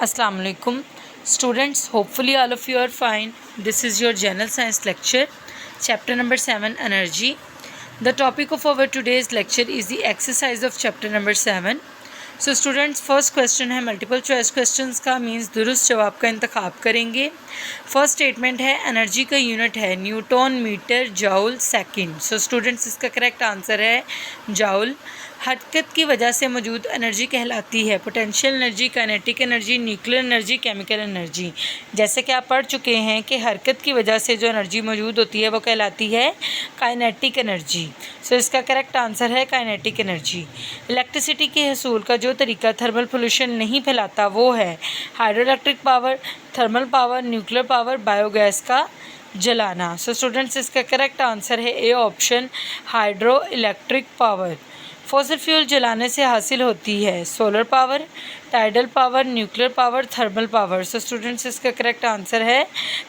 Assalamu alaikum. Students, hopefully all of you are fine. This is your general science lecture, chapter number 7, energy. The topic of our today's lecture is the exercise of chapter number 7. So students, first question है multiple choice questions का, means दुरुस्त जवाब का इंतखाब करेंगे. First statement है energy का unit है newton, metre, joule, second. So students, इसका करेक्ट आंसर है जाउल. हरकत की वजह से मौजूद एनर्जी कहलाती है potential energy, kinetic energy, nuclear energy, chemical energy. जैसे कि आप पढ़ चुके हैं कि हरकत की वजह से जो एनर्जी मौजूद होती है वो कहलाती है काइनेटिक एनर्जी. सो इसका करेक्ट आंसर है काइनेटिक एनर्जी. इलेक्ट्रिसिटी के हसूल का जो तरीका थर्मल पोल्यूशन नहीं फैलाता वो है hydro electric power, thermal power, nuclear power, biogas का जलाना. सो स्टूडेंट्स, इसका करेक्ट आंसर है A option, hydro electric power. Fossil fuel जलाने से हासिल होती है solar power, tidal power, nuclear power, thermal power. सो स्टूडेंट्स, इसका करेक्ट आंसर है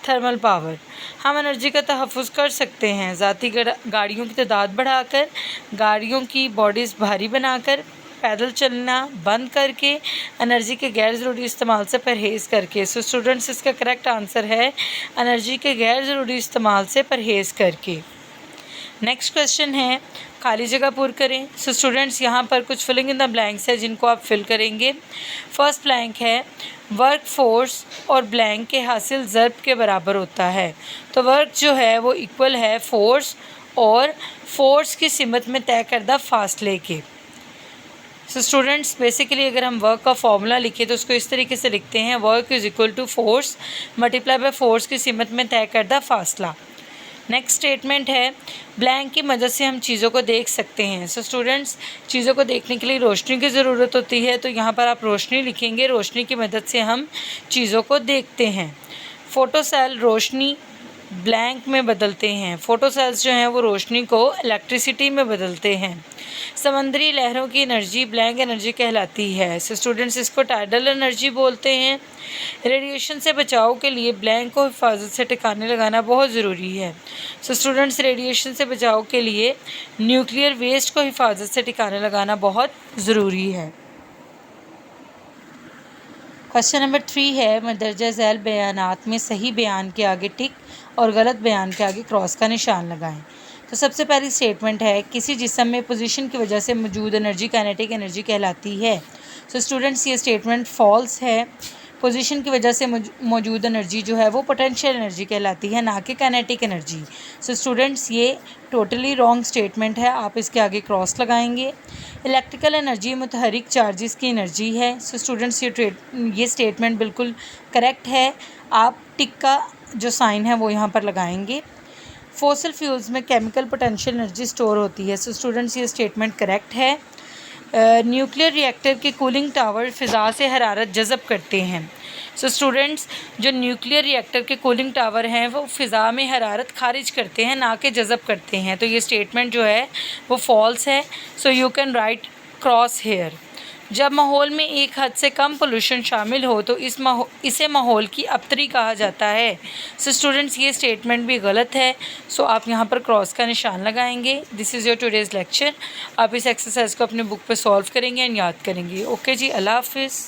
थर्मल पावर. हम एनर्जी का तहफ़्फ़ुज़ कर सकते हैं ज़ाती गाड़ियों की तादाद बढ़ाकर, गाड़ियों की बॉडीज़ भारी बनाकर, पैदल चलना बंद करके, एनर्जी के गैर ज़रूरी इस्तेमाल से परहेज़ करके. सो स्टूडेंट्स, इसका करेक्ट आंसर है एनर्जी के गैर ज़रूरी इस्तेमाल से परहेज़ करके. नेक्स्ट क्वेश्चन है खाली जगह पूर करें. सो स्टूडेंट्स, यहाँ पर कुछ फिलिंग इन द ब्लैंक्स है जिनको आप फिल करेंगे. फर्स्ट ब्लैंक है वर्क फोर्स और ब्लैंक के हासिल ज़र्ब के बराबर होता है. तो वर्क जो है वो इक्वल है फोर्स और फोर्स की सिमत में तय करदा फासले के. सो स्टूडेंट्स, बेसिकली अगर हम वर्क का फॉर्मूला लिखें तो उसको इस तरीके से लिखते हैं, work is equal to force multiply by force की सिमत में तय करदा फासला. नेक्स्ट स्टेटमेंट है ब्लैंक की मदद से हम चीज़ों को देख सकते हैं. सो स्टूडेंट्स, चीज़ों को देखने के लिए रोशनी की ज़रूरत होती है, तो यहाँ पर आप रोशनी लिखेंगे. रोशनी की मदद से हम चीज़ों को देखते हैं. फ़ोटो सेल रोशनी ब्लैंक में बदलते हैं. फ़ोटो सेल्स जो हैं वो रोशनी को इलेक्ट्रिसिटी में बदलते हैं. समंदरी लहरों की एनर्जी ब्लैंक एनर्जी कहलाती है. सो स्टूडेंट्स, इसको टाइडल एनर्जी बोलते हैं. रेडिएशन से बचाव के लिए ब्लैंक को हिफाजत से ठिकाने लगाना बहुत ज़रूरी है. सो स्टूडेंट्स, रेडिएशन से बचाव के लिए न्यूक्लियर वेस्ट को हिफाजत से ठिकाने लगाना बहुत ज़रूरी है. क्वेश्चन नंबर 3 है मंदरजा झैल बयानात में सही बयान के आगे टिक और गलत बयान के आगे क्रॉस का निशान लगाएं. तो सबसे पहली स्टेटमेंट है किसी जिस्म में पोजीशन की वजह से मौजूद एनर्जी काइनेटिक एनर्जी कहलाती है. सो स्टूडेंट्स, ये स्टेटमेंट फॉल्स है. पोजीशन की वजह से मौजूद एनर्जी जो है वो पोटेंशियल एनर्जी कहलाती है, ना कि काइनेटिक एनर्जी. सो स्टूडेंट्स, ये टोटली रॉन्ग स्टेटमेंट है. आप इसके आगे क्रॉस लगाएंगे. इलेक्ट्रिकल एनर्जी मुतहरिक चार्जेस की एनर्जी है. सो स्टूडेंट्स, ये स्टेटमेंट बिल्कुल करेक्ट है. आप टिक का जो साइन है वो यहाँ पर लगाएंगे. फॉसिल फ्यूल्स में केमिकल पोटेंशियल एनर्जी स्टोर होती है. सो स्टूडेंट्स, ये स्टेटमेंट करेक्ट है. न्यूक्लियर रिएक्टर के कूलिंग टावर फ़िज़ा से हरारत जज़ब करते हैं. सो स्टूडेंट्स, जो न्यूक्लियर रिएक्टर के कूलिंग टावर हैं वो फ़िज़ा में हरारत खारिज करते हैं, ना कि जज़ब करते हैं. तो ये स्टेटमेंट जो है वो फॉल्स है. So you can write cross here. जब माहौल में एक हद से कम पोल्यूशन शामिल हो तो इसे माहौल की अबतरी कहा जाता है. सो स्टूडेंट्स, ये स्टेटमेंट भी गलत है. सो आप यहाँ पर क्रॉस का निशान लगाएंगे. This is your today's lecture. आप इस एक्सरसाइज को अपने बुक पे सॉल्व करेंगे एंड याद करेंगे. ओके जी, अल्लाह हाफिज़.